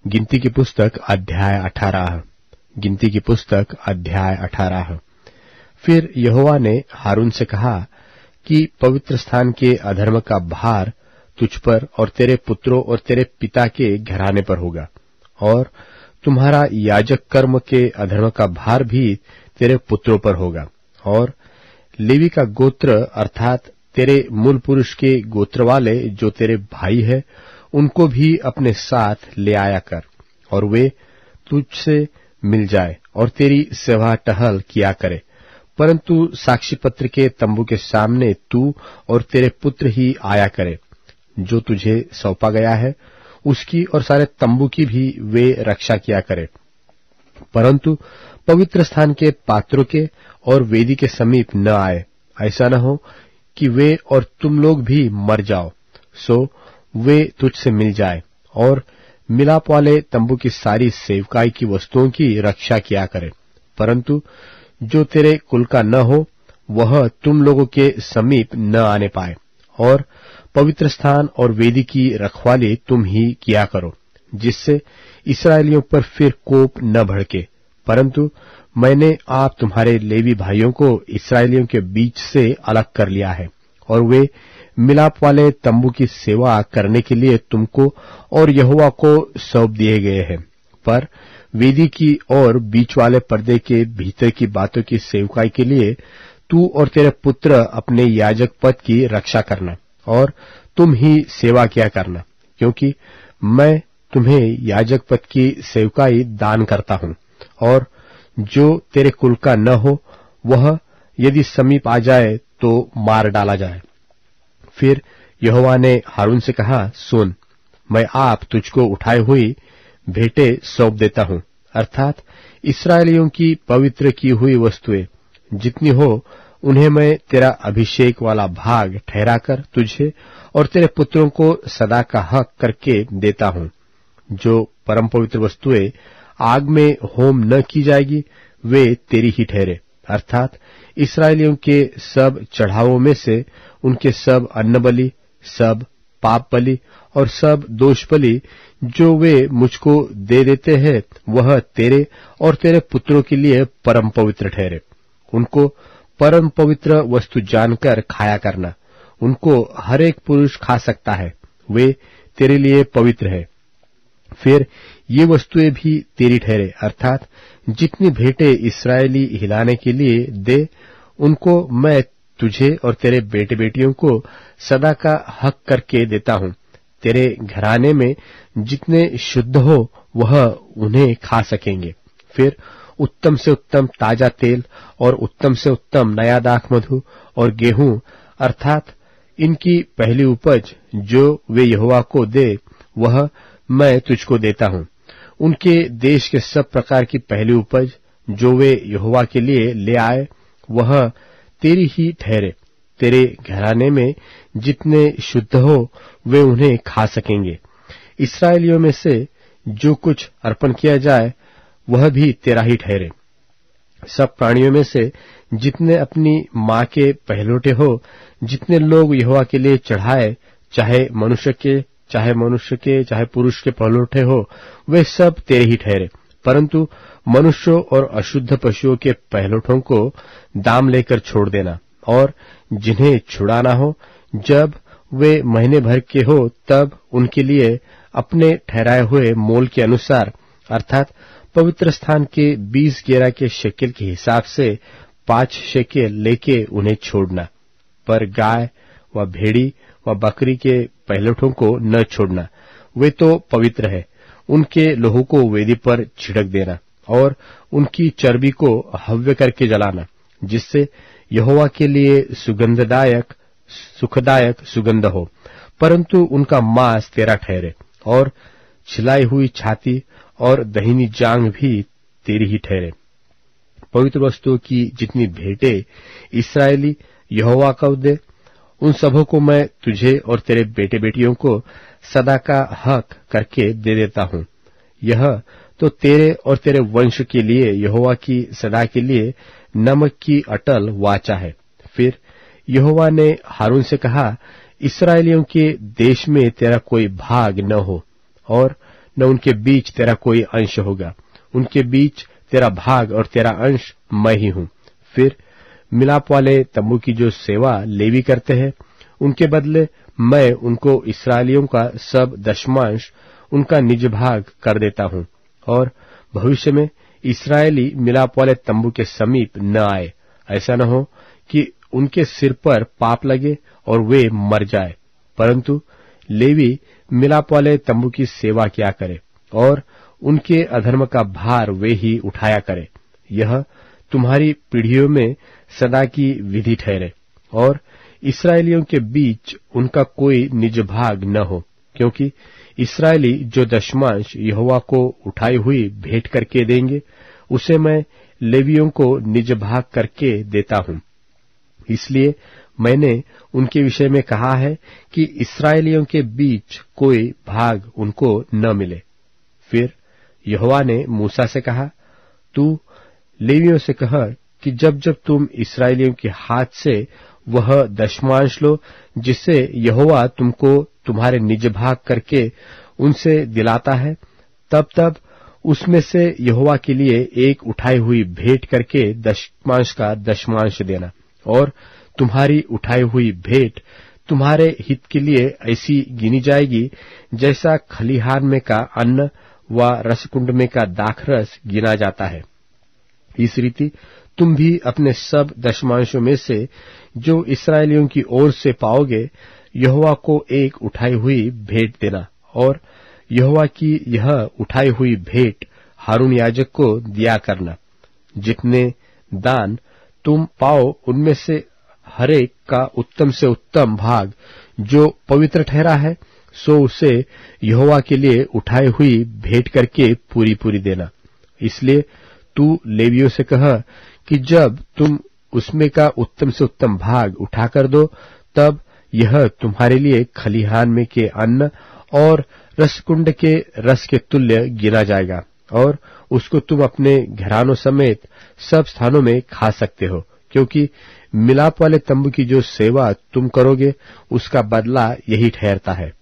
गिनती की पुस्तक अध्याय 18। गिनती की पुस्तक अध्याय 18। फिर यहोवा ने हारून से कहा कि पवित्र स्थान के अधर्म का भार तुझ पर और तेरे पुत्रों और तेरे पिता के घराने पर होगा, और तुम्हारा याजक कर्म के अधर्म का भार भी तेरे पुत्रों पर होगा। और लेवी का गोत्र अर्थात तेरे मूल पुरुष के गोत्र वाले जो तेरे भाई है, उनको भी अपने साथ ले आया कर, और वे तुझसे मिल जाए और तेरी सेवा टहल किया करे। परंतु साक्षी पत्र के तंबू के सामने तू और तेरे पुत्र ही आया करे। जो तुझे सौंपा गया है उसकी और सारे तंबू की भी वे रक्षा किया करे, परंतु पवित्र स्थान के पात्रों के और वेदी के समीप न आए, ऐसा न हो कि वे और तुम लोग भी मर जाओ, सो वे तुझसे मिल जाए। और मिलाप वाले तंबू की सारी सेवकाई की वस्तुओं की रक्षा किया करे, परंतु जो तेरे कुल का न हो वह तुम लोगों के समीप न आने पाए। और पवित्र स्थान और वेदी की रखवाली तुम ही किया करो, जिससे इस्राएलियों पर फिर कोप न भड़के। परंतु मैंने आप तुम्हारे लेवी भाइयों को इस्राएलियों के बीच से अलग कर लिया है, और वे मिलाप वाले तंबू की सेवा करने के लिए तुमको और यहोवा को सौंप दिए गए हैं। पर वेदी की और बीच वाले पर्दे के भीतर की बातों की सेवकाई के लिए तू और तेरे पुत्र अपने याजक पद की रक्षा करना, और तुम ही सेवा किया करना, क्योंकि मैं तुम्हें याजक पद की सेवकाई दान करता हूं। और जो तेरे कुल का न हो वह यदि समीप आ जाए तो मार डाला जाए। फिर यहोवा ने हारून से कहा, सुन, मैं आप तुझको उठाई हुई भेंटें सौंप देता हूं, अर्थात इस्राएलियों की पवित्र की हुई वस्तुएं जितनी हो उन्हें मैं तेरा अभिषेक वाला भाग ठहराकर तुझे और तेरे पुत्रों को सदा का हक करके देता हूं। जो परम पवित्र वस्तुएं आग में होम न की जाएगी वे तेरी ही ठहरे, अर्थात इस्राएलियों के सब चढ़ावों में से उनके सब अन्न बलि, सब पाप बलि और सब दोष बलि जो वे मुझको दे देते हैं वह तेरे और तेरे पुत्रों के लिए परम पवित्र ठहरे। उनको परम पवित्र वस्तु जानकर खाया करना। उनको हर एक पुरुष खा सकता है, वे तेरे लिए पवित्र है। फिर ये वस्तुएं भी तेरी ठहरे, अर्थात जितनी भेंटें इस्राएली हिलाने के लिए दे उनको मैं तुझे और तेरे बेटे बेटियों को सदा का हक करके देता हूं। तेरे घराने में जितने शुद्ध हो वह उन्हें खा सकेंगे। फिर उत्तम से उत्तम ताजा तेल और उत्तम से उत्तम नया दाख मधु और गेहूं अर्थात इनकी पहली उपज जो वे यहोवा को दे वह मैं तुझको देता हूं। उनके देश के सब प्रकार की पहली उपज जो वे यहोवा के लिए ले आए वह तेरी ही ठहरे। तेरे घराने में जितने शुद्ध हो वे उन्हें खा सकेंगे। इस्राएलियों में से जो कुछ अर्पण किया जाए वह भी तेरा ही ठहरे। सब प्राणियों में से जितने अपनी माँ के पहलौठे हो, जितने लोग यहोवा के लिए चढ़ाए, चाहे मनुष्य के चाहे पुरुष के पहलौठे हो, वे सब तेरे ही ठहरे। परंतु मनुष्यों और अशुद्ध पशुओं के पहलौठों को दाम लेकर छोड़ देना, और जिन्हें छुड़ाना हो जब वे महीने भर के हो तब उनके लिए अपने ठहराए हुए मोल के अनुसार अर्थात पवित्र स्थान के 20 गेरा के शेकेल के हिसाब से 5 शेकेल लेके उन्हें छोड़ना। पर गाय व भेड़ी व बकरी के पहलौठों को न छोड़ना, वे तो पवित्र है। उनके लोहू को वेदी पर छिड़क देना और उनकी चर्बी को हव्य करके जलाना, जिससे यहोवा के लिए सुखदायक सुगंध हो। परंतु उनका मांस तेरा ठहरे, और छिलाई हुई छाती और दहीनी जांग भी तेरी ही ठहरे। पवित्र वस्तुओं की जितनी भेंटें इस्राएली यहोवा को दे उन सबों को मैं तुझे और तेरे बेटे बेटियों को सदा का हक करके दे देता हूं। यह तो तेरे और तेरे वंश के लिए यहोवा की सदा के लिए नमक की अटल वाचा है। फिर यहोवा ने हारून से कहा, इस्राएलियों के देश में तेरा कोई भाग न हो, और न उनके बीच तेरा कोई अंश होगा। उनके बीच तेरा भाग और तेरा अंश मैं ही हूं। फिर मिलाप वाले तंबू की जो सेवा लेवी करते हैं, उनके बदले मैं उनको इस्राएलियों का सब दशमांश उनका निज भाग कर देता हूं, और भविष्य में इस्राएली मिलाप वाले तंबू के समीप न आए। ऐसा न हो कि उनके सिर पर पाप लगे और वे मर जाए, परंतु लेवी मिलाप वाले तंबू की सेवा किया करे और उनके अधर्म का भार वे ही उठाया करे। यह तुम्हारी पीढ़ियों में सदा की विधि ठहरे, और इस्राएलियों के बीच उनका कोई निज भाग न हो, क्योंकि इस्राएली जो दशमांश यहोवा को उठाई हुई भेंट करके देंगे, उसे मैं लेवियों को निज भाग करके देता हूं। इसलिए मैंने उनके विषय में कहा है कि इस्राएलियों के बीच कोई भाग उनको न मिले। फिर यहोवा ने मूसा से कहा, तू लेवियों से कह कि जब जब तुम इस्राएलियों के हाथ से वह दशमांश लो जिसे यहोवा तुमको तुम्हारे निज भाग करके उनसे दिलाता है, तब तब उसमें से यहोवा के लिए एक उठाई हुई भेंट करके दशमांश का दशमांश देना। और तुम्हारी उठाई हुई भेंट तुम्हारे हित के लिए ऐसी गिनी जाएगी जैसा खलिहान में का अन्न व रसकुंड में का दाखरस गिना जाता है। इस रीति तुम भी अपने सब दशमांशों में से जो इस्राएलियों की ओर से पाओगे, यहोवा को एक उठाई हुई भेंट देना, और यहोवा की यह उठाई हुई भेंट हारून याजक को दिया करना। जितने दान तुम पाओ उनमें से हरेक का उत्तम से उत्तम भाग जो पवित्र ठहरा है, सो उसे यहोवा के लिए उठाई हुई भेंट करके पूरी पूरी देना। इसलिए तू लेवियों से कह कि जब तुम उसमें का उत्तम से उत्तम भाग उठाकर दो, तब यह तुम्हारे लिए खलिहान में के अन्न और रसकुंड के रस के तुल्य गिना जाएगा, और उसको तुम अपने घरानों समेत सब स्थानों में खा सकते हो, क्योंकि मिलाप वाले तंबू की जो सेवा तुम करोगे उसका बदला यही ठहरता है।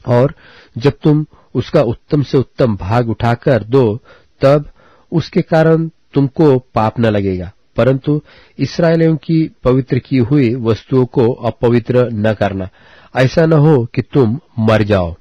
और जब तुम उसका उत्तम से उत्तम भाग उठाकर दो, तब उसके कारण तुमको पाप न लगेगा, परंतु इस्राएलियों की पवित्र की हुई वस्तुओं को अपवित्र न करना, ऐसा न हो कि तुम मर जाओ।